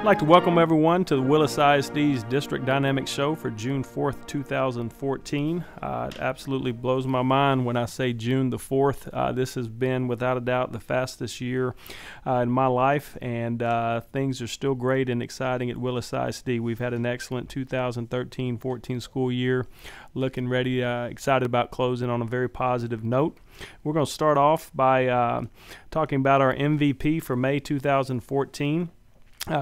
I'd like to welcome everyone to the Willis ISD's District Dynamics Show for June 4th, 2014. It absolutely blows my mind when I say June the 4th. This has been, without a doubt, the fastest year in my life, and things are still great and exciting at Willis ISD. We've had an excellent 2013-14 school year, looking ready, excited about closing on a very positive note. We're going to start off by talking about our MVP for May 2014.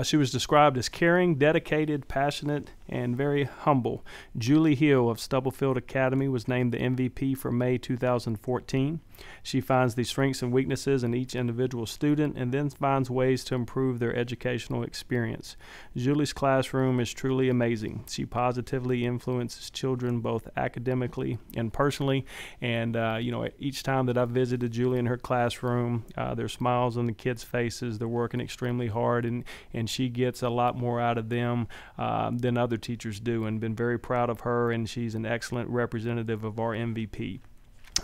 She was described as caring, dedicated, passionate, and very humble. Julie Hill of Stubblefield Academy was named the MVP for May 2014. She finds the strengths and weaknesses in each individual student and then finds ways to improve their educational experience. Julie's classroom is truly amazing. She positively influences children both academically and personally. And, each time that I've visited Julie in her classroom, there's smiles on the kids' faces. They're working extremely hard, and she gets a lot more out of them than other teachers do, and been very proud of her, and she's an excellent representative of our MVP.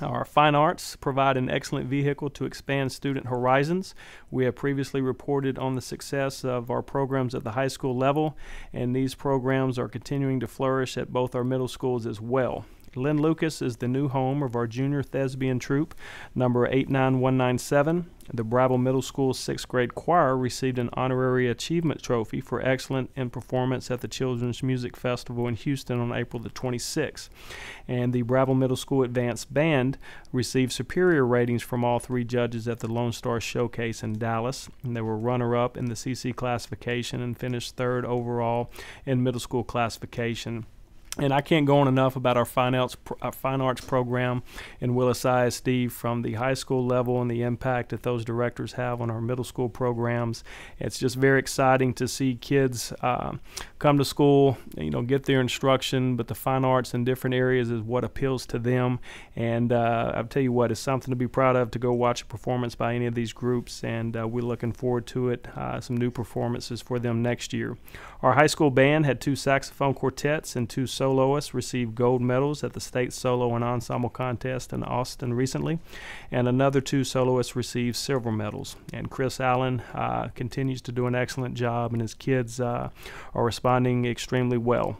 Our fine arts provide an excellent vehicle to expand student horizons. We have previously reported on the success of our programs at the high school level, and these programs are continuing to flourish at both our middle schools as well. Lynn Lucas is the new home of our junior thespian troupe, number 89197. The Brabble Middle School 6th grade choir received an honorary achievement trophy for excellence in performance at the Children's Music Festival in Houston on April the 26th. And the Brabble Middle School Advanced Band received superior ratings from all three judges at the Lone Star Showcase in Dallas. And they were runner-up in the CC classification and finished third overall in middle school classification. And I can't go on enough about our fine arts program in Willis ISD, from the high school level and the impact that those directors have on our middle school programs. It's just very exciting to see kids come to school, get their instruction, but the fine arts in different areas is what appeals to them. And I'll tell you what, it's something to be proud of to go watch a performance by any of these groups, and we're looking forward to it, some new performances for them next year. Our high school band had 2 saxophone quartets and 2 soloists receive gold medals at the state solo and ensemble contest in Austin recently, and another 2 soloists received silver medals. And Chris Allen continues to do an excellent job, and his kids are responding extremely well.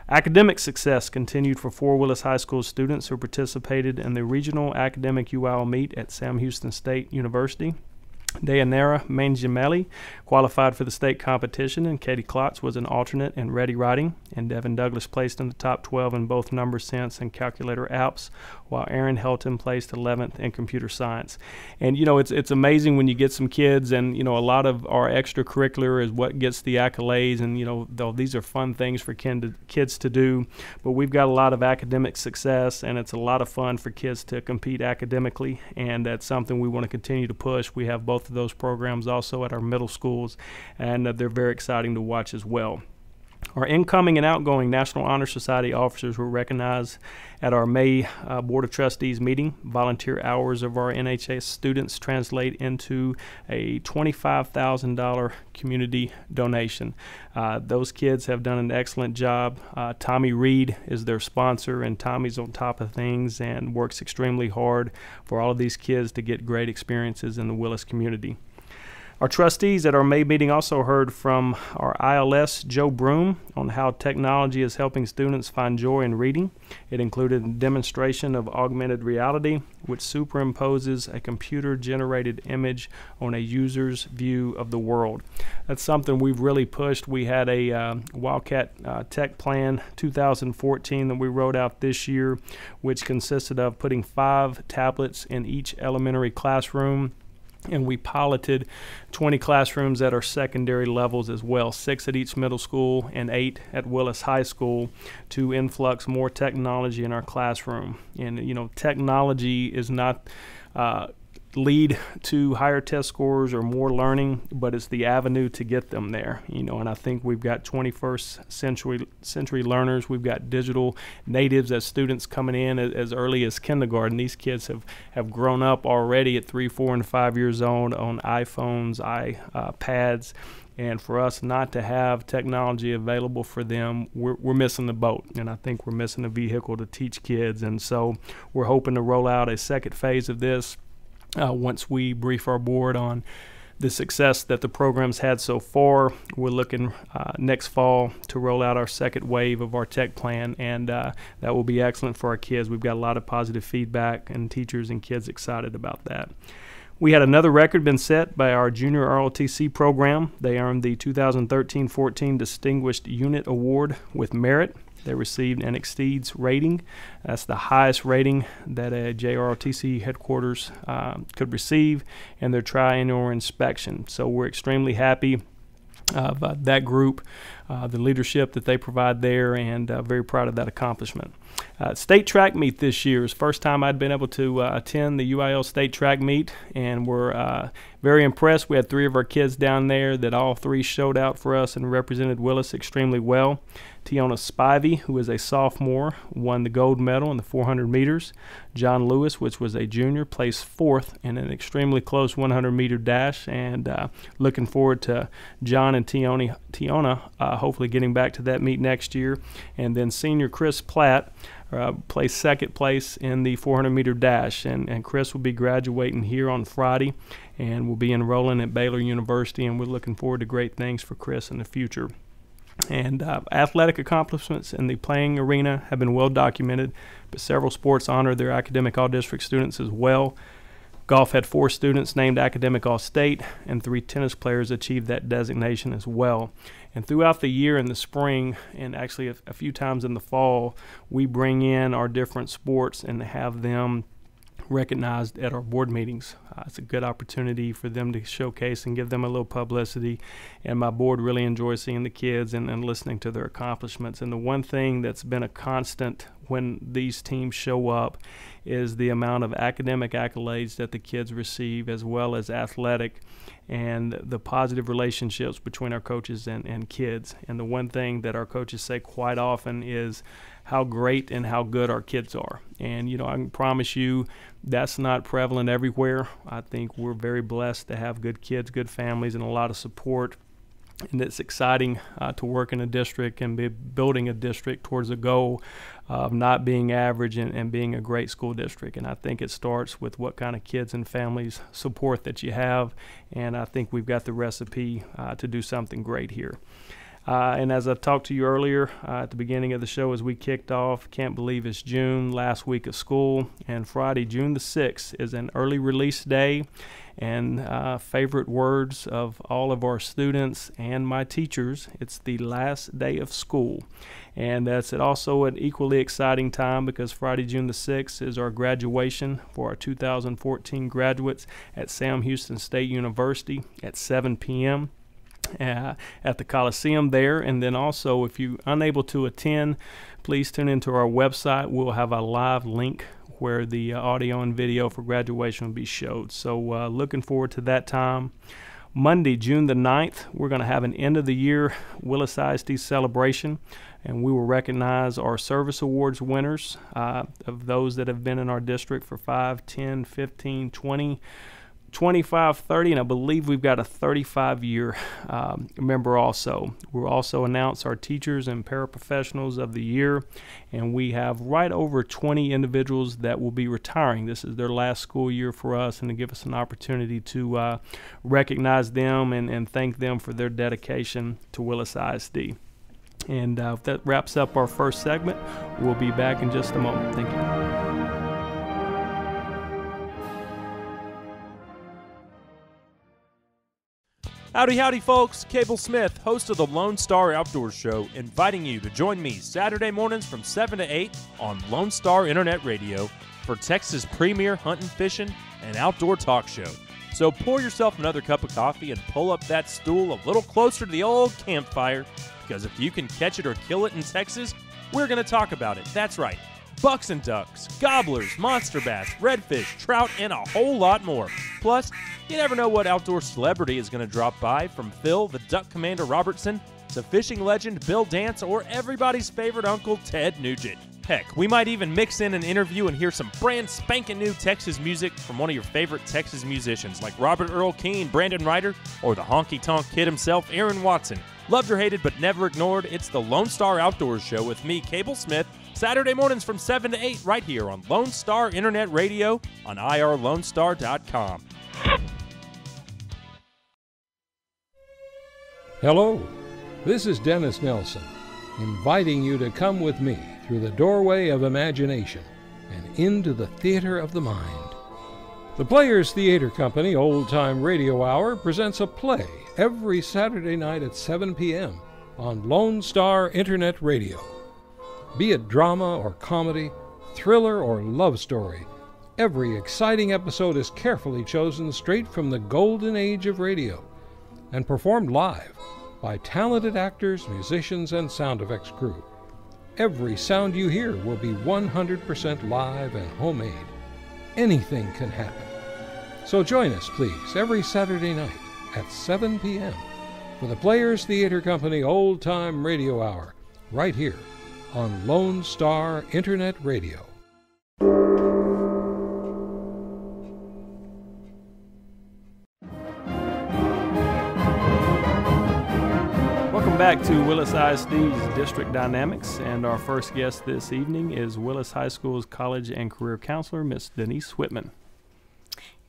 Academic success continued for 4 Willis High School students who participated in the Regional Academic UIL Meet at Sam Houston State University. Dayanara Mangiamelli qualified for the state competition, and Katie Klotz was an alternate in ready writing, and Devon Douglis placed in the top 12 in both number sense and calculator apps, while Aaron Helton placed 11th in computer science. And it's amazing when you get some kids, and a lot of our extracurricular is what gets the accolades, and though these are fun things for kids to do, but we've got a lot of academic success, and it's a lot of fun for kids to compete academically, and that's something we want to continue to push. We have both of those programs also at our middle schools, and they're very exciting to watch as well. Our incoming and outgoing National Honor Society officers were recognized at our May Board of Trustees meeting. Volunteer hours of our NHS students translate into a $25,000 community donation. Those kids have done an excellent job. Tommy Reed is their sponsor, and Tommy's on top of things and works extremely hard for all of these kids to get great experiences in the Willis community. Our trustees at our May meeting also heard from our ILS, Joe Broom, on how technology is helping students find joy in reading. It included a demonstration of augmented reality, which superimposes a computer-generated image on a user's view of the world. That's something we've really pushed. We had a Wildcat Tech Plan 2014 that we wrote out this year, which consisted of putting 5 tablets in each elementary classroom. And we piloted 20 classrooms at our secondary levels as well, 6 at each middle school and 8 at Willis High School, to influx more technology in our classroom. And technology is not lead to higher test scores or more learning, but it's the avenue to get them there. And I think we've got 21st century learners. We've got digital natives as students coming in as early as kindergarten. These kids have grown up already at 3, 4, and 5 years old on iPhones, iPads. And for us not to have technology available for them, we're missing the boat. And I think we're missing a vehicle to teach kids. And so we're hoping to roll out a second phase of this once we brief our board on the success that the program's had so far. We're looking next fall to roll out our second wave of our tech plan, and that will be excellent for our kids. We've got a lot of positive feedback, and teachers and kids excited about that. We had another record been set by our junior ROTC program. They earned the 2013-14 Distinguished Unit Award with Merit. They received an exceeds rating. That's the highest rating that a JROTC headquarters could receive in their triannual inspection. So we're extremely happy of that group, the leadership that they provide there, and very proud of that accomplishment. State track meet this year is the first time I'd been able to attend the UIL state track meet, and we're very impressed. We had 3 of our kids down there that all 3 showed out for us and represented Willis extremely well. Tiona Spivey, who is a sophomore, won the gold medal in the 400 meters. John Lewis, which was a junior, placed 4th in an extremely close 100-meter dash, and looking forward to John and Tiona hopefully getting back to that meet next year. And then senior Chris Platt placed 2nd place in the 400-meter dash, and Chris will be graduating here on Friday and will be enrolling at Baylor University, and we're looking forward to great things for Chris in the future. And athletic accomplishments in the playing arena have been well documented, but several sports honor their academic all-district students as well. Golf had 4 students named academic all-state, and 3 tennis players achieved that designation as well. And throughout the year in the spring, and actually a few times in the fall, we bring in our different sports and have them recognized at our board meetings. It's a good opportunity for them to showcase and give them a little publicity, and my board really enjoys seeing the kids and listening to their accomplishments. And the one thing that's been a constant when these teams show up is the amount of academic accolades that the kids receive, as well as athletic, and the positive relationships between our coaches and kids. And the one thing that our coaches say quite often is how great and how good our kids are. And, you know, I can promise you that's not prevalent everywhere. I think we're very blessed to have good kids, good families, and a lot of support. And it's exciting to work in a district and be building a district towards a goal of not being average and being a great school district. And I think it starts with what kind of kids and families support that you have. And I think we've got the recipe to do something great here. And as I talked to you earlier at the beginning of the show as we kicked off, can't believe it's June, last week of school, and Friday, June the 6th, is an early release day. And favorite words of all of our students and my teachers, it's the last day of school. And that's also an equally exciting time because Friday, June the 6th is our graduation for our 2014 graduates at Sam Houston State University at 7 p.m. At the Coliseum there. And then also, if you're unable to attend, please tune into our website. We'll have a live link where the audio and video for graduation will be showed. So looking forward to that time. Monday, June the 9th, we're going to have an end-of-the-year Willis ISD celebration, and we will recognize our service awards winners of those that have been in our district for 5, 10, 15, 20, 25, 30, and I believe we've got a 35-year member also. We'll also announce our teachers and paraprofessionals of the year, and we have right over 20 individuals that will be retiring. This is their last school year for us, and to give us an opportunity to recognize them and thank them for their dedication to Willis ISD. And that wraps up our first segment. We'll be back in just a moment. Thank you. Howdy, howdy, folks. Cable Smith, host of the Lone Star Outdoors Show, inviting you to join me Saturday mornings from 7 to 8 on Lone Star Internet Radio for Texas' premier hunting, fishing, and outdoor talk show. So pour yourself another cup of coffee and pull up that stool a little closer to the old campfire, because if you can catch it or kill it in Texas, we're going to talk about it. That's right. Bucks and ducks, gobblers, monster bass, redfish, trout, and a whole lot more. Plus, you never know what outdoor celebrity is going to drop by, from Phil the Duck Commander Robertson to fishing legend Bill Dance or everybody's favorite uncle Ted Nugent. Heck, we might even mix in an interview and hear some brand spanking new Texas music from one of your favorite Texas musicians like Robert Earl Keen, Brandon Ryder, or the honky-tonk kid himself, Aaron Watson. Loved or hated but never ignored, it's the Lone Star Outdoors Show with me, Cable Smith, Saturday mornings from 7 to 8 right here on Lone Star Internet Radio on irlonestar.com. Hello, this is Dennis Nelson, inviting you to come with me through the doorway of imagination and into the theater of the mind. The Players Theater Company Old Time Radio Hour presents a play every Saturday night at 7 p.m. on Lone Star Internet Radio. Be it drama or comedy, thriller or love story, every exciting episode is carefully chosen straight from the golden age of radio and performed live by talented actors, musicians, and sound effects crew. Every sound you hear will be 100% live and homemade. Anything can happen. So join us, please, every Saturday night at 7 p.m. for the Players Theater Company Old Time Radio Hour, right here on Lone Star Internet Radio. Welcome back to Willis ISD's District Dynamics, and our first guest this evening is Willis High School's College and Career Counselor, Miss Denise Whitman.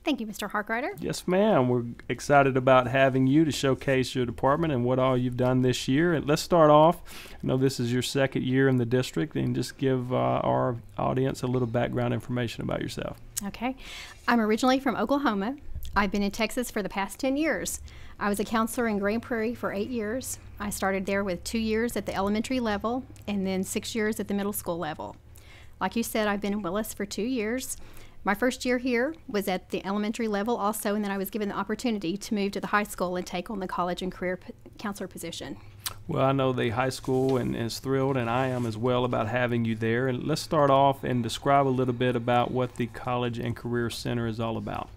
Thank you, Mr. Harkrider. Yes, ma'am. We're excited about having you to showcase your department and what all you've done this year. And let's start off. I know this is your second year in the district, and just give our audience a little background information about yourself. Okay. I'm originally from Oklahoma. I've been in Texas for the past 10 years. I was a counselor in Grand Prairie for 8 years. I started there with 2 years at the elementary level and then 6 years at the middle school level. Like you said, I've been in Willis for 2 years. My first year here was at the elementary level also, and then I was given the opportunity to move to the high school and take on the college and career counselor position. Well, I know the high school and is thrilled, and I am as well, about having you there. And let's start off and describe a little bit about what the College and Career Center is all about.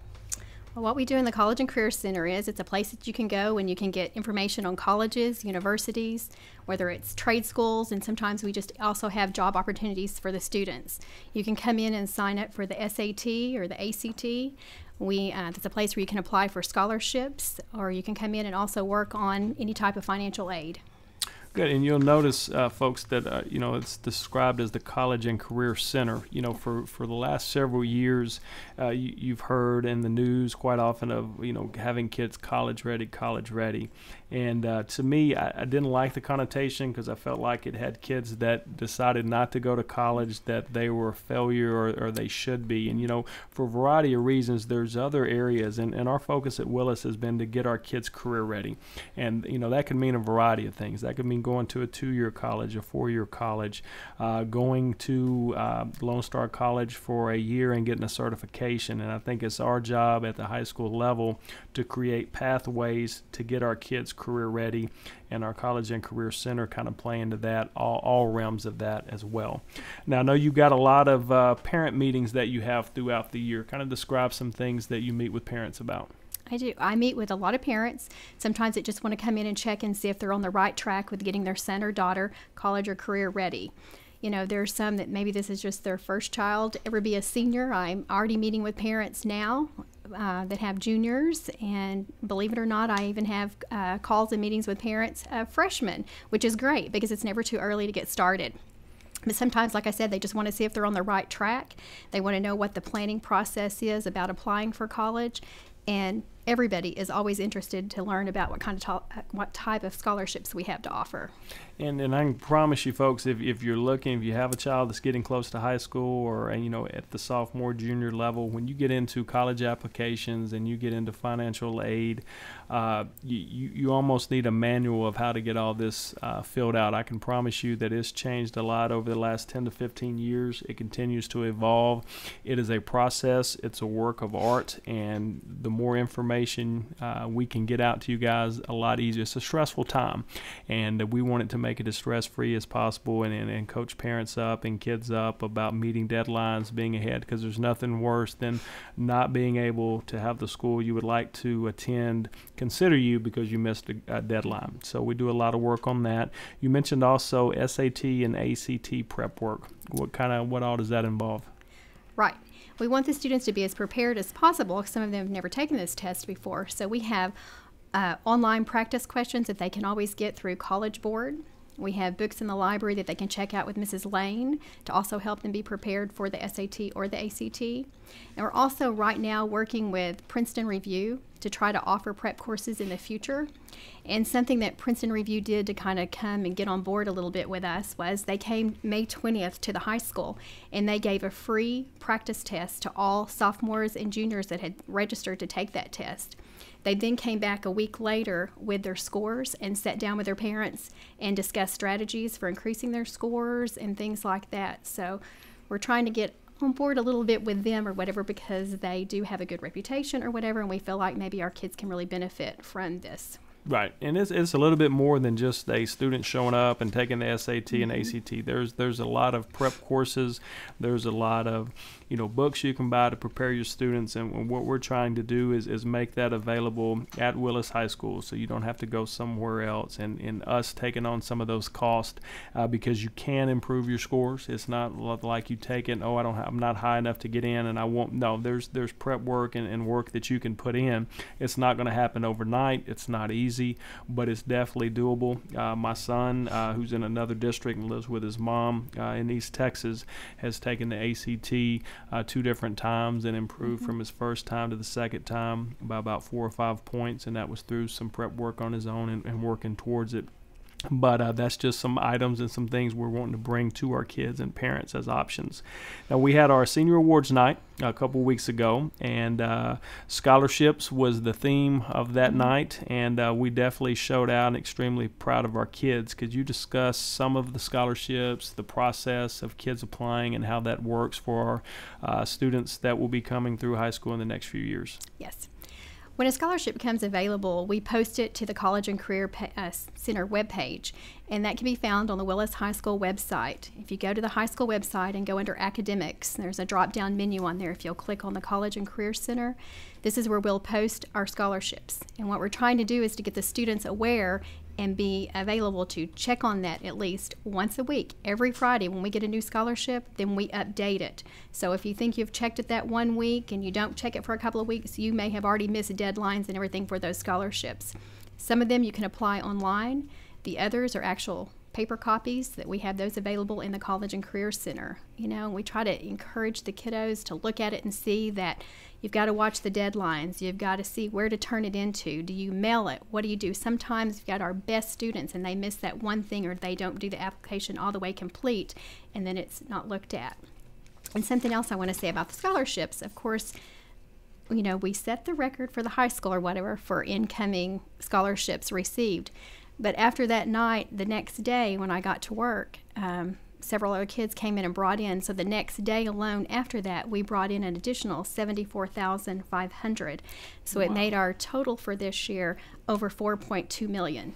Well, what we do in the College and Career Center is it's a place that you can go and you can get information on colleges, universities, whether it's trade schools, and sometimes we just also have job opportunities for the students. You can come in and sign up for the SAT or the ACT. It's a place where you can apply for scholarships, or you can come in and also work on any type of financial aid. Good, and you'll notice, folks, that it's described as the College and Career Center. For the last several years, you've heard in the news quite often of having kids college ready. And to me, I didn't like the connotation, because I felt like it had kids that decided not to go to college, that they were a failure or they should be. And for a variety of reasons, there's other areas, and our focus at Willis has been to get our kids career ready. And that could mean a variety of things. That could mean going to a 2-year college, a 4-year college, going to Lone Star College for a year and getting a certification. And I think it's our job at the high school level to create pathways to get our kids career ready, and our College and Career Center kind of play into that, all realms of that as well. Now, I know you've got a lot of parent meetings that you have throughout the year. Kind of describe some things that you meet with parents about. I do. I meet with a lot of parents. Sometimes they just want to come in and check and see if they're on the right track with getting their son or daughter college or career ready. There's some that maybe this is just their first child to ever be a senior. I'm already meeting with parents now that have juniors, and believe it or not, I even have calls and meetings with parents of freshmen, which is great because it's never too early to get started. But sometimes, like I said, they just want to see if they're on the right track. They want to know what the planning process is about applying for college, and everybody is always interested to learn about what type of scholarships we have to offer. And I can promise you, folks, if you have a child that's getting close to high school, or at the sophomore, junior level, when you get into college applications and you get into financial aid, you almost need a manual of how to get all this filled out. I can promise you that it's changed a lot over the last 10 to 15 years. It continues to evolve. It is a process. It's a work of art, and the more information we can get out to you guys, a lot easier. It's a stressful time, and we want it to make it as stress-free as possible, and coach parents up and kids up about meeting deadlines, being ahead, because there's nothing worse than not being able to have the school you would like to attend consider you because you missed a deadline. So we do a lot of work on that. You mentioned also SAT and ACT prep work. What all does that involve? Right. We want the students to be as prepared as possible, because some of them have never taken this test before. So we have online practice questions that they can always get through College Board. We have books in the library that they can check out with Mrs. Lane to also help them be prepared for the SAT or the ACT. And we're also right now working with Princeton Review to try to offer prep courses in the future. And something that Princeton Review did to kind of come and get on board a little bit with us was they came May 20th to the high school, and they gave a free practice test to all sophomores and juniors that had registered to take that test. They then came back a week later with their scores and sat down with their parents and discussed strategies for increasing their scores and things like that. So we're trying to get on board a little bit with them or whatever, because they do have a good reputation or whatever, and we feel like maybe our kids can really benefit from this. Right, and it's a little bit more than just a student showing up and taking the SAT and ACT. There's a lot of prep courses. There's a lot of books you can buy to prepare your students, and what we're trying to do is make that available at Willis High School, so you don't have to go somewhere else. And us taking on some of those costs because you can improve your scores. It's not like you take it. Oh, I'm not high enough to get in, and I won't. No, there's prep work and work that you can put in. It's not going to happen overnight. It's not easy, but it's definitely doable. My son, who's in another district and lives with his mom in East Texas, has taken the ACT 2 different times and improved from his first time to the second time by about 4 or 5 points, and that was through some prep work on his own and working towards it. But that's just some items and some things we're wanting to bring to our kids and parents as options. Now, we had our senior awards night a couple weeks ago, and scholarships was the theme of that night, and we definitely showed out and extremely proud of our kids. Could you discuss some of the scholarships, the process of kids applying, and how that works for our students that will be coming through high school in the next few years? Yes. When a scholarship becomes available, we post it to the College and Career Center webpage, and that can be found on the Willis High School website. If you go to the high school website and go under Academics, there's a drop-down menu on there. If you'll click on the College and Career Center, this is where we'll post our scholarships. And what we're trying to do is to get the students aware and be available to check on that at least once a week. Every Friday when we get a new scholarship, then we update it. So if you think you've checked it that 1 week and you don't check it for a couple of weeks, you may have already missed deadlines and everything for those scholarships. Some of them you can apply online. The others are actual paper copies that we have those available in the College and Career Center. And we try to encourage the kiddos to look at it and see that you've got to watch the deadlines. You've got to see where to turn it into. Do you mail it? What do you do? Sometimes we've got our best students and they miss that one thing, or they don't do the application all the way complete, and then it's not looked at. And something else I want to say about the scholarships, of course, we set the record for the high school or whatever for incoming scholarships received. But after that night, the next day when I got to work, several other kids came in and brought in. So the next day alone after that, we brought in an additional $74,500. So it made our total for this year over $4.2 million.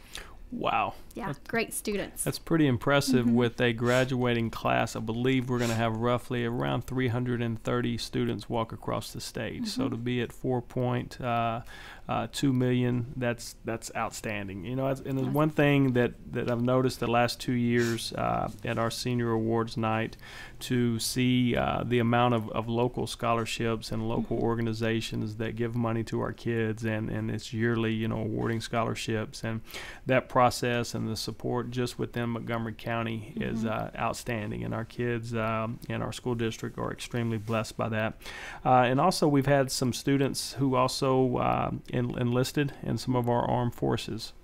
Wow. Yeah, great students. That's pretty impressive. With a graduating class, I believe we're going to have roughly around 330 students walk across the stage. So to be at 4.2 million, that's outstanding. And there's one thing that I've noticed the last 2 years at our senior awards night, to see the amount of local scholarships and local organizations that give money to our kids, and it's yearly, awarding scholarships, and that process and the support just within Montgomery County is outstanding, and our kids and our school district are extremely blessed by that. And also, we've had some students who also enlisted in some of our armed forces.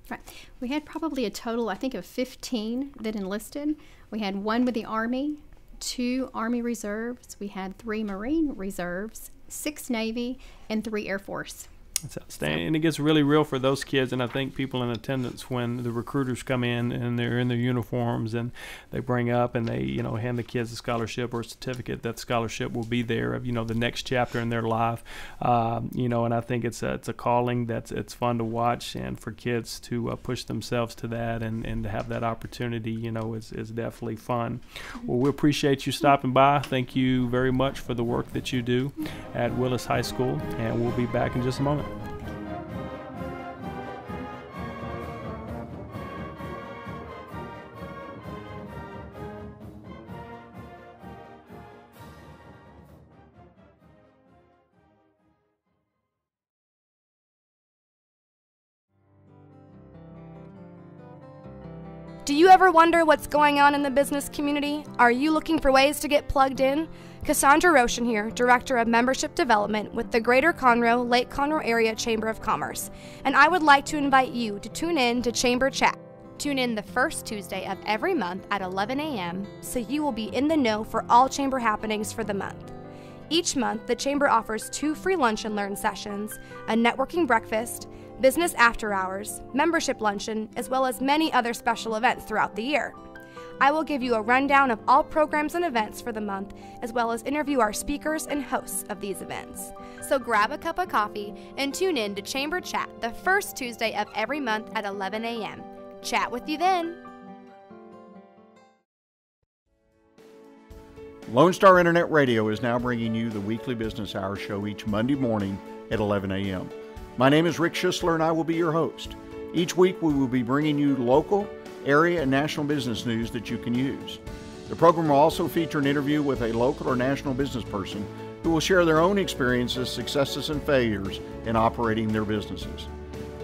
Right. We had probably a total, I think, of 15 that enlisted. We had 1 with the Army, 2 Army Reserves, we had 3 Marine Reserves, 6 Navy, and 3 Air Force. It's outstanding, and it gets really real for those kids, and I think people in attendance, when the recruiters come in and they're in their uniforms and they bring up and they hand the kids a scholarship or a certificate, that scholarship will be there of the next chapter in their life, and I think it's a calling it's fun to watch, and for kids to push themselves to that and to have that opportunity is definitely fun. Well, we appreciate you stopping by. Thank you very much for the work that you do at Willis High School, and we'll be back in just a moment. Do you ever wonder what's going on in the business community? Are you looking for ways to get plugged in? Cassandra Roshan here, Director of Membership Development with the Greater Conroe, Lake Conroe Area Chamber of Commerce, and I would like to invite you to tune in to Chamber Chat. Tune in the first Tuesday of every month at 11 a.m. so you will be in the know for all Chamber happenings for the month. Each month, the Chamber offers 2 free lunch and learn sessions, a networking breakfast, business after hours, membership luncheon, as well as many other special events throughout the year. I will give you a rundown of all programs and events for the month, as well as interview our speakers and hosts of these events. So grab a cup of coffee and tune in to Chamber Chat the first Tuesday of every month at 11 a.m. Chat with you then. Lone Star Internet Radio is now bringing you the weekly business hour show each Monday morning at 11 a.m. My name is Rick Schisler, and I will be your host. Each week, we will be bringing you local, area, and national business news that you can use. The program will also feature an interview with a local or national business person who will share their own experiences, successes, and failures in operating their businesses.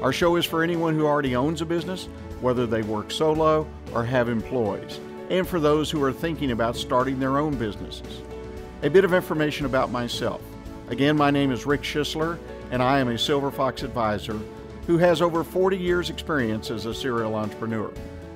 Our show is for anyone who already owns a business, whether they work solo or have employees, and for those who are thinking about starting their own businesses. A bit of information about myself. Again, my name is Rick Schisler, and I am a Silver Fox advisor who has over 40 years experience as a serial entrepreneur.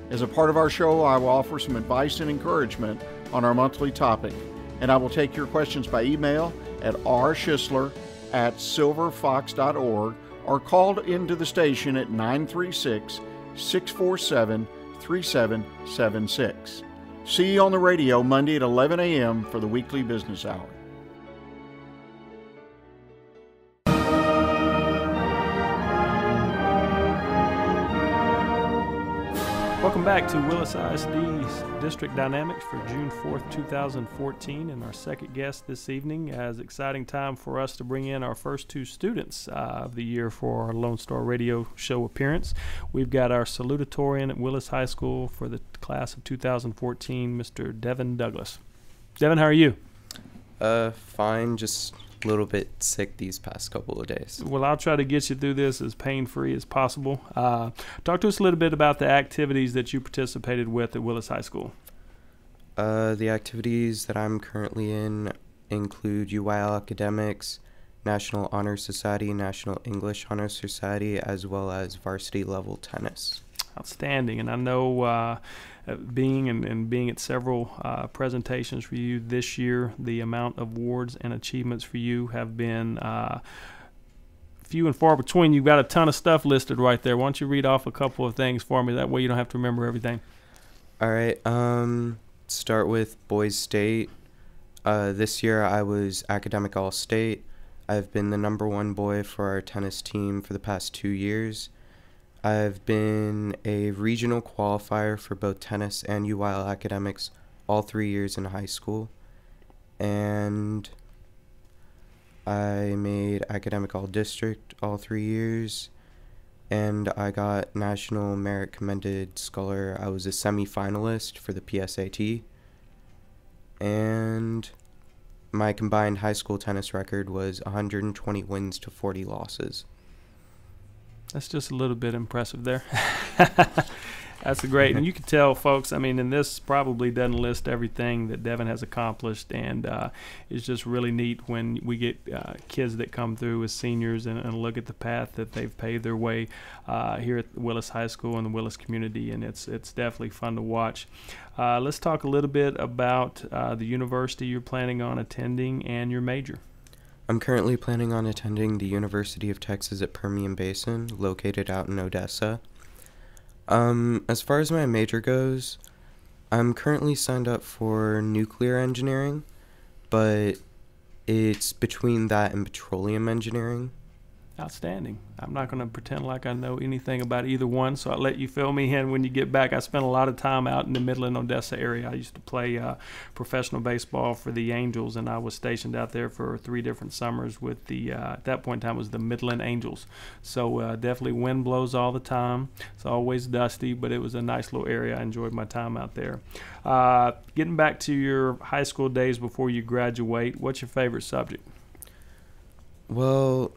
As a part of our show, I will offer some advice and encouragement on our monthly topic, and I will take your questions by email at rschisler@silverfox.org or call into the station at 936-647-3776. See you on the radio Monday at 11 a.m. for the weekly business hour. Welcome back to Willis ISD's District Dynamics for June 4th, 2014, and our second guest this evening. As exciting time for us to bring in our first 2 students of the year for our Lone Star Radio show appearance. We've got our Salutatorian at Willis High School for the class of 2014, Mr. Devon Douglis. Devon, how are you? Fine, just a little bit sick these past couple of days. Well, I'll try to get you through this as pain-free as possible. Talk to us a little bit about the activities that you participated with at Willis High School. The activities that I'm currently in include UIL Academics, National Honor Society, National English Honor Society, as well as varsity level tennis. Outstanding. And I know being at several presentations for you this year, the amount of awards and achievements for you have been few and far between. You've got a ton of stuff listed right there. Why don't you read off a couple of things for me? That way you don't have to remember everything. All right. Start with Boys State. This year I was Academic All-State. I've been the #1 boy for our tennis team for the past 2 years. I've been a regional qualifier for both tennis and UIL Academics all 3 years in high school. And I made Academic All-District all 3 years. And I got National Merit Commended Scholar. I was a semi-finalist for the PSAT. And my combined high school tennis record was 120 wins to 40 losses. That's just a little bit impressive there. That's great. And you can tell, folks, I mean, and this probably doesn't list everything that Devon has accomplished, and it's just really neat when we get kids that come through as seniors and look at the path that they've paved their way here at Willis High School and the Willis community, and it's definitely fun to watch. Let's talk a little bit about the university you're planning on attending and your major. I'm currently planning on attending the University of Texas at Permian Basin, located out in Odessa. As far as my major goes, I'm currently signed up for nuclear engineering, but it's between that and petroleum engineering. Outstanding. I'm not going to pretend like I know anything about either one, so I'll let you fill me in when you get back. I spent a lot of time out in the Midland, Odessa area. I used to play professional baseball for the Angels, and I was stationed out there for 3 different summers with the, at that point in time, it was the Midland Angels. So definitely wind blows all the time. It's always dusty, but it was a nice little area. I enjoyed my time out there. Getting back to your high school days before you graduate, what's your favorite subject? Well,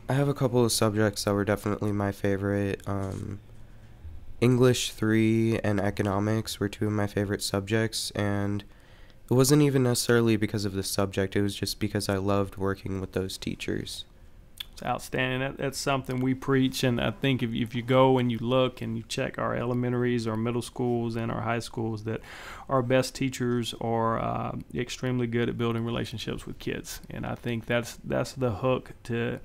I have a couple of subjects that were definitely my favorite. English 3 and economics were two of my favorite subjects, and it wasn't even necessarily because of the subject, it was just because I loved working with those teachers. It's outstanding. That's something we preach, and I think if you go and you look and you check our elementaries, our middle schools, and our high schools, that our best teachers are extremely good at building relationships with kids, and I think that's the hook to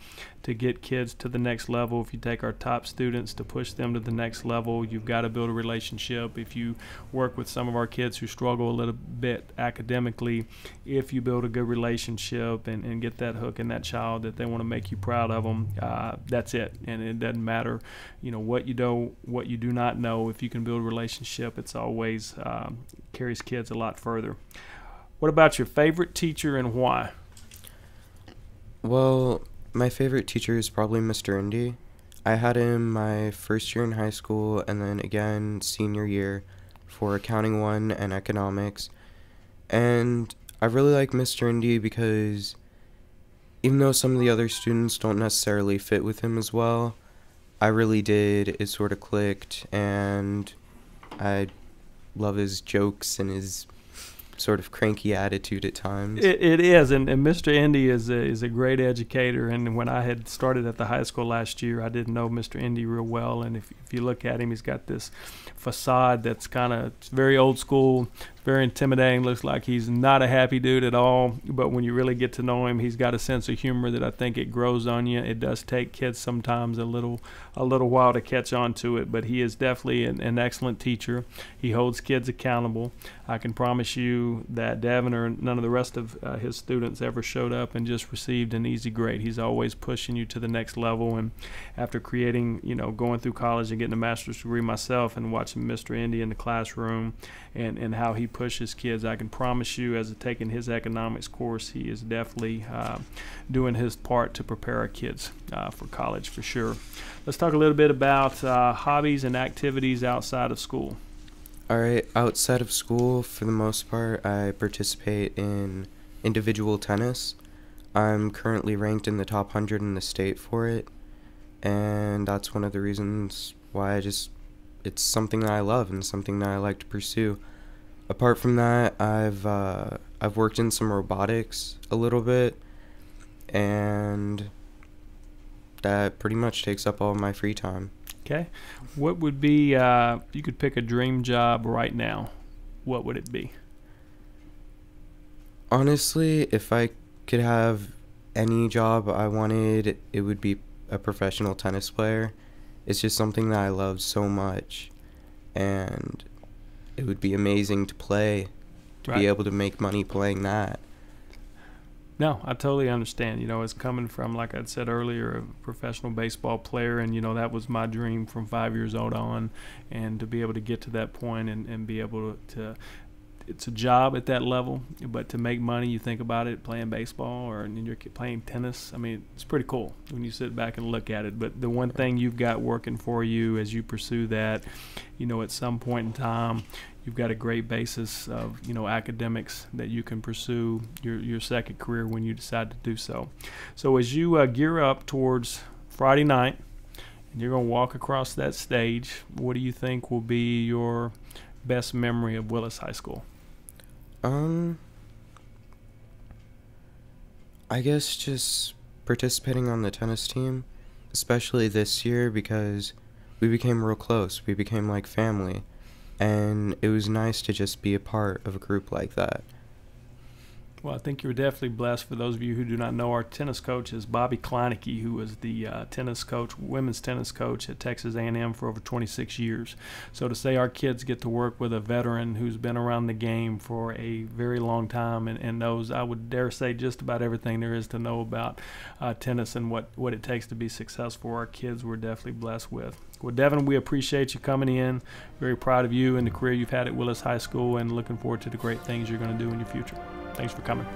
get kids to the next level. If you take our top students to push them to the next level, you've got to build a relationship. If you work with some of our kids who struggle a little bit academically, if you build a good relationship and get that hook in that child that they want to make you proud of them, that's it. And it doesn't matter, what you do not know. If you can build a relationship, it's always carries kids a lot further. What about your favorite teacher and why? Well, my favorite teacher is probably Mr. Indy. I had him my first year in high school and then again senior year for Accounting 1 and Economics. And I really like Mr. Indy because even though some of the other students don't necessarily fit with him as well, I really did. It sort of clicked, and I love his jokes and his sort of cranky attitude at times. It is, and Mr. Indy is a great educator. And when I had started at the high school last year, I didn't know Mr. Indy real well. And if you look at him, he's got this facade that's kind of very old school, very intimidating. Looks like he's not a happy dude at all. But when you really get to know him, he's got a sense of humor that I think it grows on you. It does take kids sometimes a little while to catch on to it, but he is definitely an excellent teacher. He holds kids accountable. I can promise you that Devon or none of the rest of his students ever showed up and just received an easy grade. He's always pushing you to the next level. And after going through college and getting a master's degree myself and watching Mr. Indy in the classroom and how he pushes kids, I can promise you, as taking his economics course, he is definitely doing his part to prepare our kids for college for sure. Let's talk a little bit about hobbies and activities outside of school. All right, outside of school, for the most part, I participate in individual tennis. I'm currently ranked in the top 100 in the state for it, and that's one of the reasons why it's something that I love and something that I like to pursue. Apart from that, I've worked in some robotics a little bit, and that pretty much takes up all of my free time. Okay. What would be, if you could pick a dream job right now, what would it be? Honestly, if I could have any job I wanted, it would be a professional tennis player. It's just something that I love so much, and it would be amazing to play, to be able to make money playing that. No, I totally understand. It's coming from, like I said earlier, a professional baseball player, and, that was my dream from 5 years old on, and to be able to get to that point and be able to it's a job at that level, but to make money, you think about it, playing baseball or you're playing tennis, I mean, it's pretty cool when you sit back and look at it. But the one thing you've got working for you as you pursue that, at some point in time, you've got a great basis of, academics that you can pursue your second career when you decide to do so. So as you gear up towards Friday night and you're going to walk across that stage, what do you think will be your best memory of Willis High School? I guess just participating on the tennis team, especially this year, because we became real close. We became like family. And it was nice to just be a part of a group like that. Well, I think you're definitely blessed. For those of you who do not know, our tennis coach is Bobby Kleinecke, who was the women's tennis coach at Texas A&M for over 26 years. So to say our kids get to work with a veteran who's been around the game for a very long time and knows, I would dare say, just about everything there is to know about tennis and what it takes to be successful, our kids we're definitely blessed with. Well, Devon, we appreciate you coming in. Very proud of you and the career you've had at Willis High School, and looking forward to the great things you're going to do in your future. Thanks for coming.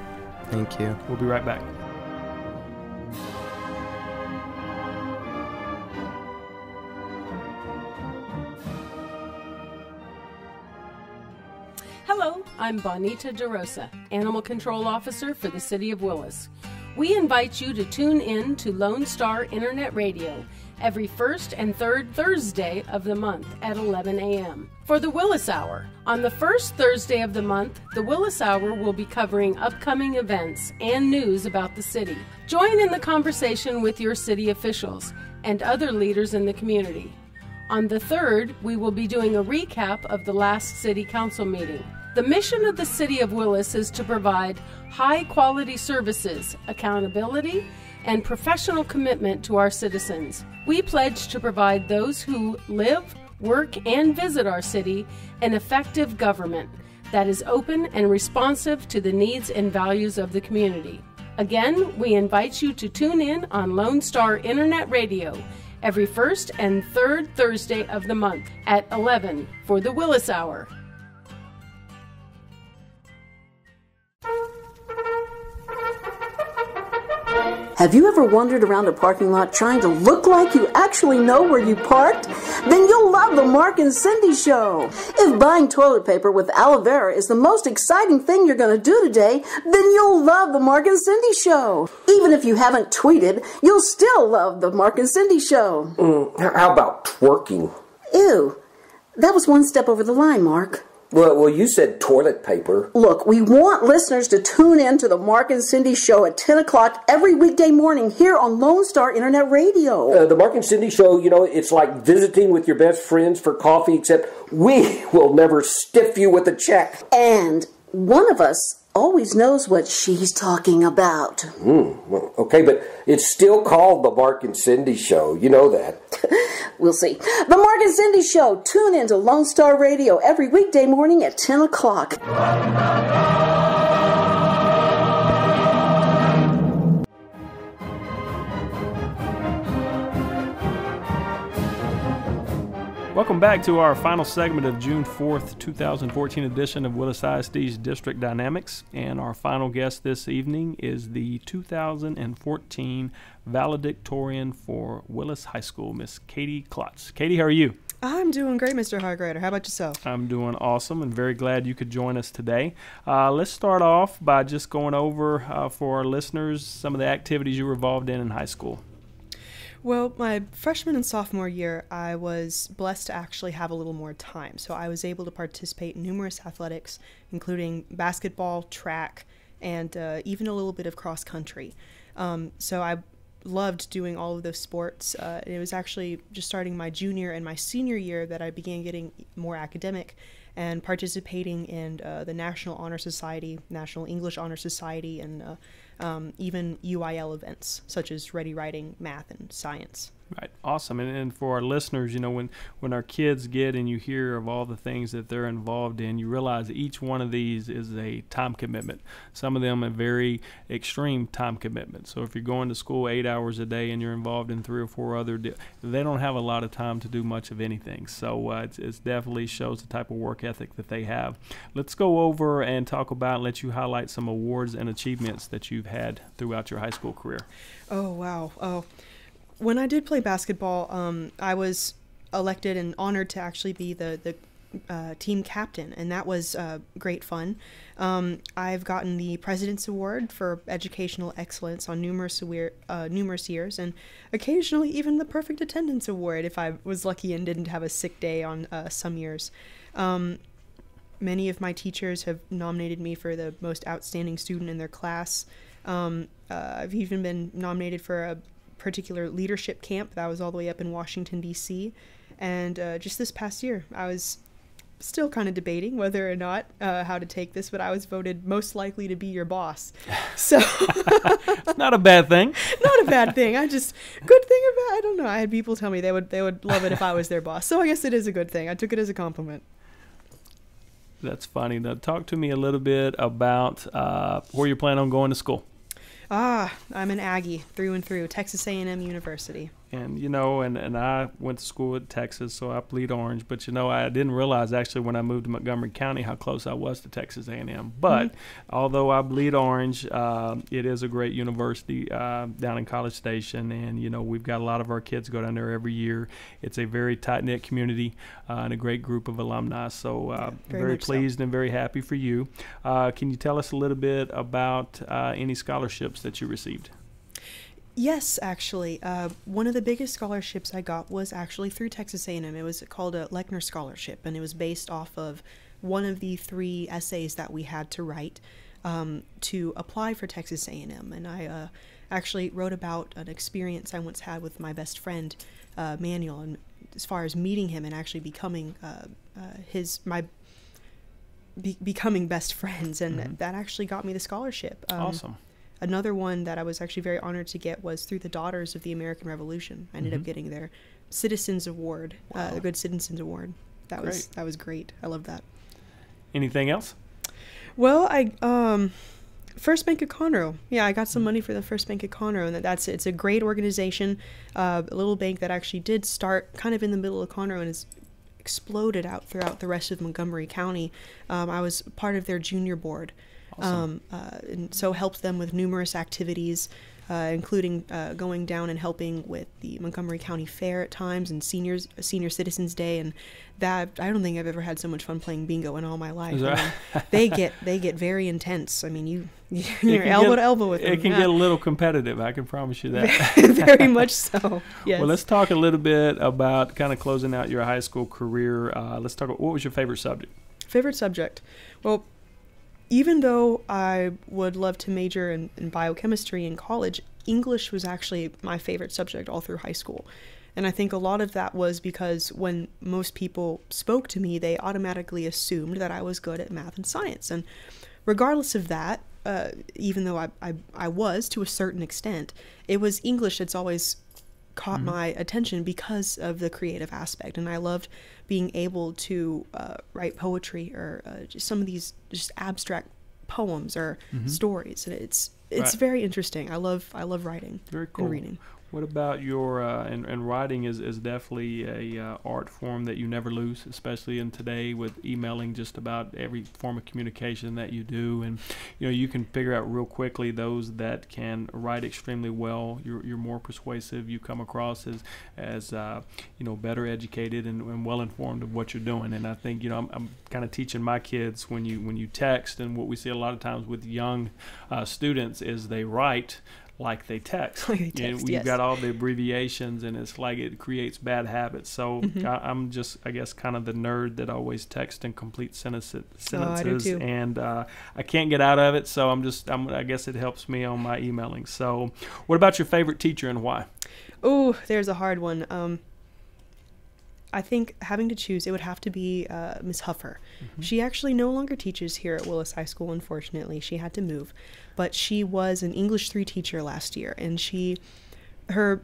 Thank you. We'll be right back. Hello, I'm Bonita DeRosa, Animal Control Officer for the City of Willis. We invite you to tune in to Lone Star Internet Radio every first and third Thursday of the month at 11 a.m. For the Willis Hour, on the first Thursday of the month, the Willis Hour will be covering upcoming events and news about the city. Join in the conversation with your city officials and other leaders in the community. On the third, we will be doing a recap of the last City Council meeting. The mission of the City of Willis is to provide high-quality services, accountability, and professional commitment to our citizens. We pledge to provide those who live, work, and visit our city an effective government that is open and responsive to the needs and values of the community. Again, we invite you to tune in on Lone Star Internet Radio every first and third Thursday of the month at 11 for the Willis Hour. Have you ever wandered around a parking lot trying to look like you actually know where you parked? Then you'll love the Mark and Cindy Show. If buying toilet paper with aloe vera is the most exciting thing you're going to do today, then you'll love the Mark and Cindy Show. Even if you haven't tweeted, you'll still love the Mark and Cindy Show. How about twerking? Ew, that was one step over the line, Mark. Well, you said toilet paper. Look, we want listeners to tune in to the Mark and Cindy Show at 10 o'clock every weekday morning here on Lone Star Internet Radio. The Mark and Cindy Show, it's like visiting with your best friends for coffee, except we will never stiff you with a check. And one of us always knows what she's talking about. Well, okay, but it's still called the Mark and Cindy Show. You know that. We'll see. The Mark and Cindy Show. Tune in to Lone Star Radio every weekday morning at 10 o'clock. Welcome back to our final segment of June 4th, 2014 edition of Willis ISD's District Dynamics. And our final guest this evening is the 2014 Valedictorian for Willis High School, Miss Katie Klotz. Katie, how are you? I'm doing great, Mr. Harkrider. How about yourself? I'm doing awesome and very glad you could join us today. Let's start off by just going over for our listeners some of the activities you were involved in high school. Well, my freshman and sophomore year, I was blessed to actually have a little more time. So I was able to participate in numerous athletics, including basketball, track, and even a little bit of cross country. So I loved doing all of those sports. It was actually just starting my junior and my senior year that I began getting more academic and participating in the National Honor Society, National English Honor Society, and even UIL events such as Ready Writing, Math, and Science. Right. Awesome. And for our listeners, when our kids get and you hear of all the things that they're involved in, you realize that each one of these is a time commitment. Some of them are very extreme time commitments. So if you're going to school 8 hours a day and you're involved in 3 or 4 other, they don't have a lot of time to do much of anything. So it definitely shows the type of work ethic that they have. Let's go over and talk about and let you highlight some awards and achievements that you've had throughout your high school career. Oh, wow. When I did play basketball, I was elected and honored to actually be the team captain, and that was great fun. I've gotten the President's Award for Educational Excellence on numerous years, and occasionally even the Perfect Attendance Award if I was lucky and didn't have a sick day on some years. Many of my teachers have nominated me for the most outstanding student in their class. I've even been nominated for a particular leadership camp that was all the way up in Washington, D.C. And just this past year, I was still kind of debating whether or not how to take this, but I was voted most likely to be your boss. So it's not a bad thing. Not a bad thing. I don't know. I had people tell me they would love it if I was their boss. So I guess it is a good thing. I took it as a compliment. That's funny. Now, talk to me a little bit about where you're planning on going to school. I'm an Aggie through and through, Texas A&M University. And, and I went to school at Texas, so I bleed orange. But, I didn't realize actually when I moved to Montgomery County how close I was to Texas A&M. But although I bleed orange, it is a great university down in College Station. And, we've got a lot of our kids go down there every year. It's a very tight-knit community and a great group of alumni. So very pleased and very happy for you. Can you tell us a little bit about any scholarships that you received? Yes, actually. One of the biggest scholarships I got was actually through Texas A&M. It was called a Lechner Scholarship, and it was based off of one of the 3 essays that we had to write to apply for Texas A&M. And I actually wrote about an experience I once had with my best friend, Manuel, and as far as meeting him and actually becoming becoming best friends, and that actually got me the scholarship. Awesome. Another one that I was actually very honored to get was through the Daughters of the American Revolution. I ended up getting their Citizens Award, the Good Citizens Award. That was great. I love that. Anything else? Well, First Bank of Conroe. Yeah, I got some money for the First Bank of Conroe, and it's a great organization, a little bank that actually did start kind of in the middle of Conroe and has exploded out throughout the rest of Montgomery County. I was part of their junior board. Awesome. And so helped them with numerous activities, including going down and helping with the Montgomery County Fair at times and Senior Citizens Day, and that I don't think I've ever had so much fun playing bingo in all my life. They get very intense. I mean, you're elbow to elbow with them. It can get a little competitive. I can promise you that. Very much so. Yes. Well, let's talk a little bit about kind of closing out your high school career. Let's talk about, what was your favorite subject? Favorite subject? Well, even though I would love to major in biochemistry in college, English was actually my favorite subject all through high school. And I think a lot of that was because when most people spoke to me, they automatically assumed that I was good at math and science. And regardless of that, even though I was to a certain extent, it was English that's always caught my attention because of the creative aspect. And I loved being able to write poetry or just some of these just abstract poems or stories. And it's very interesting. I love writing. Very cool. And reading. What about your and writing is definitely a art form that you never lose, especially in today with emailing just about every form of communication that you do, and you can figure out real quickly those that can write extremely well. You're more persuasive. You come across as better educated and well informed of what you're doing. And I think I'm kind of teaching my kids when you text, and what we see a lot of times with young students is they write like they text. You've got all the abbreviations, and it's like it creates bad habits. So I'm just, I guess, kind of the nerd that always texts in complete sentences. I do too. And I can't get out of it, so I guess it helps me on my emailing. So what about your favorite teacher and why? Oh, there's a hard one. I think having to choose, it would have to be Miss Huffer. She actually no longer teaches here at Willis High School, unfortunately. She had to move. But she was an English 3 teacher last year, and her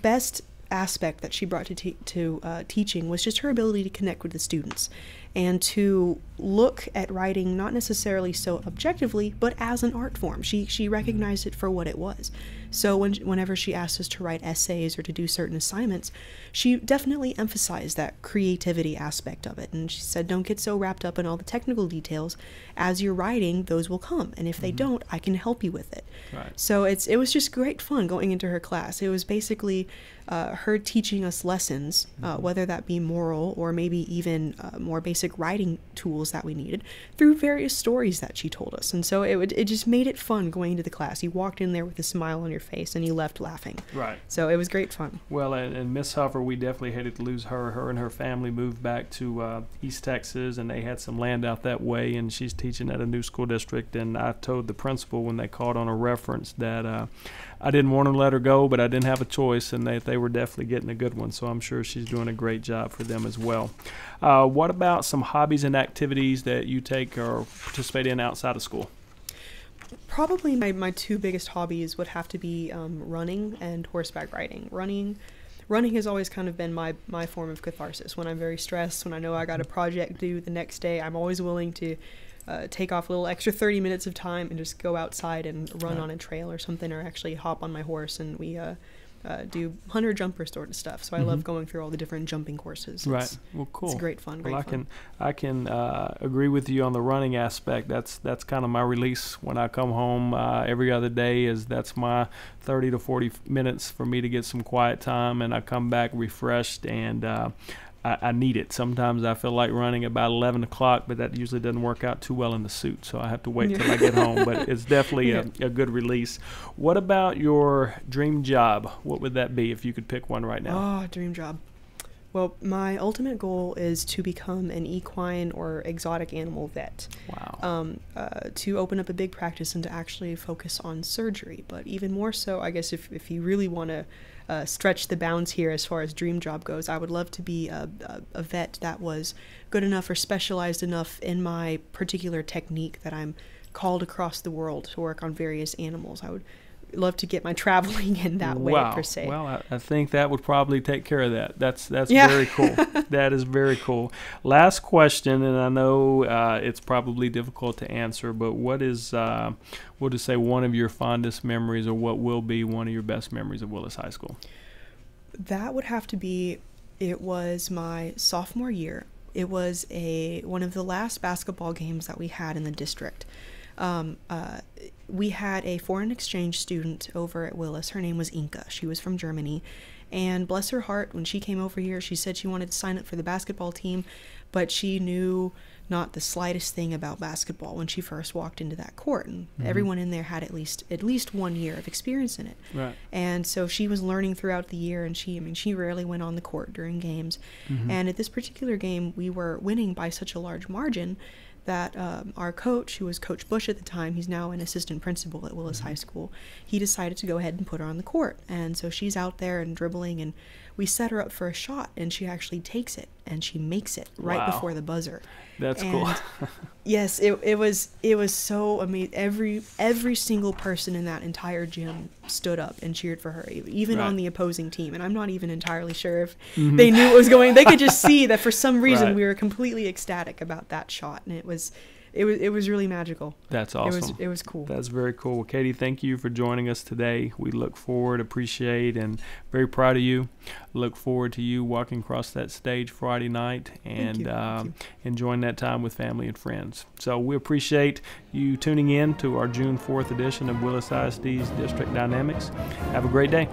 best aspect that she brought to teaching was just her ability to connect with the students and to look at writing not necessarily so objectively, but as an art form. She recognized it for what it was. So whenever she asked us to write essays or to do certain assignments, she definitely emphasized that creativity aspect of it. And she said, don't get so wrapped up in all the technical details. As you're writing, those will come. And if they don't, I can help you with it. Right. So it was just great fun going into her class. It was basically her teaching us lessons, whether that be moral or maybe even more basic writing tools that we needed, through various stories that she told us. And so it just made it fun going into the class. You walked in there with a smile on your face and you left laughing. Right. So it was great fun. Well, and Miss Huffer, we definitely hated to lose her. Her and her family moved back to East Texas, and they had some land out that way, and she's teaching at a new school district. And I told the principal when they called on a reference that I didn't want to let her go, but I didn't have a choice, and they were definitely getting a good one. So I'm sure she's doing a great job for them as well. What about some hobbies and activities that you take or participate in outside of school? Probably my 2 biggest hobbies would have to be running and horseback riding. Running has always kind of been my form of catharsis. When I'm very stressed, when I know I got a project due the next day, I'm always willing to take off a little extra 30 minutes of time and just go outside and run on a trail or something, or actually hop on my horse and we do hunter jumper sort of stuff. So I love going through all the different jumping courses. Right. Well, cool. It's great fun. I can agree with you on the running aspect. That's kind of my release when I come home every other day. That's my 30 to 40 minutes for me to get some quiet time, and I come back refreshed and I need it. Sometimes I feel like running about 11 o'clock, but that usually doesn't work out too well in the suit, so I have to wait till I get home. But it's definitely a good release. What about your dream job? What would that be if you could pick one right now? Oh, dream job. Well, my ultimate goal is to become an equine or exotic animal vet. Wow. To open up a big practice and to actually focus on surgery. But even more so, I guess if you really want to stretch the bounds here as far as dream job goes, I would love to be a vet that was good enough or specialized enough in my particular technique that I'm called across the world to work on various animals. I would love to get my traveling in that way, per se. Well, I think that would probably take care of that. That's very cool. That is very cool. Last question, and I know it's probably difficult to answer, but what is, we'll just say, one of your fondest memories, or what will be one of your best memories of Willis High School? That would have to be, it was my sophomore year. It was one of the last basketball games that we had in the district. We had a foreign exchange student over at Willis. Her name was Inka. She was from Germany. And bless her heart, when she came over here, she said she wanted to sign up for the basketball team, but she knew not the slightest thing about basketball when she first walked into that court. And everyone in there had at least 1 year of experience in it. Right. And so she was learning throughout the year, and she rarely went on the court during games. And at this particular game, we were winning by such a large margin that our coach, who was Coach Bush at the time, he's now an assistant principal at Willis High School, he decided to go ahead and put her on the court. And so she's out there and dribbling, and we set her up for a shot, and she actually takes it, and she makes it right before the buzzer. That's cool. Yes, it was so amazing. Every single person in that entire gym stood up and cheered for her, even on the opposing team. And I'm not even entirely sure if they knew what was going. They could just see that for some reason we were completely ecstatic about that shot, and it was really magical. That's awesome. It was cool. That's very cool. Well, Katie, thank you for joining us today. We look forward, appreciate, and very proud of you. Look forward to you walking across that stage Friday night and enjoying that time with family and friends. So we appreciate you tuning in to our June 4th edition of Willis ISD's District Dynamics. Have a great day.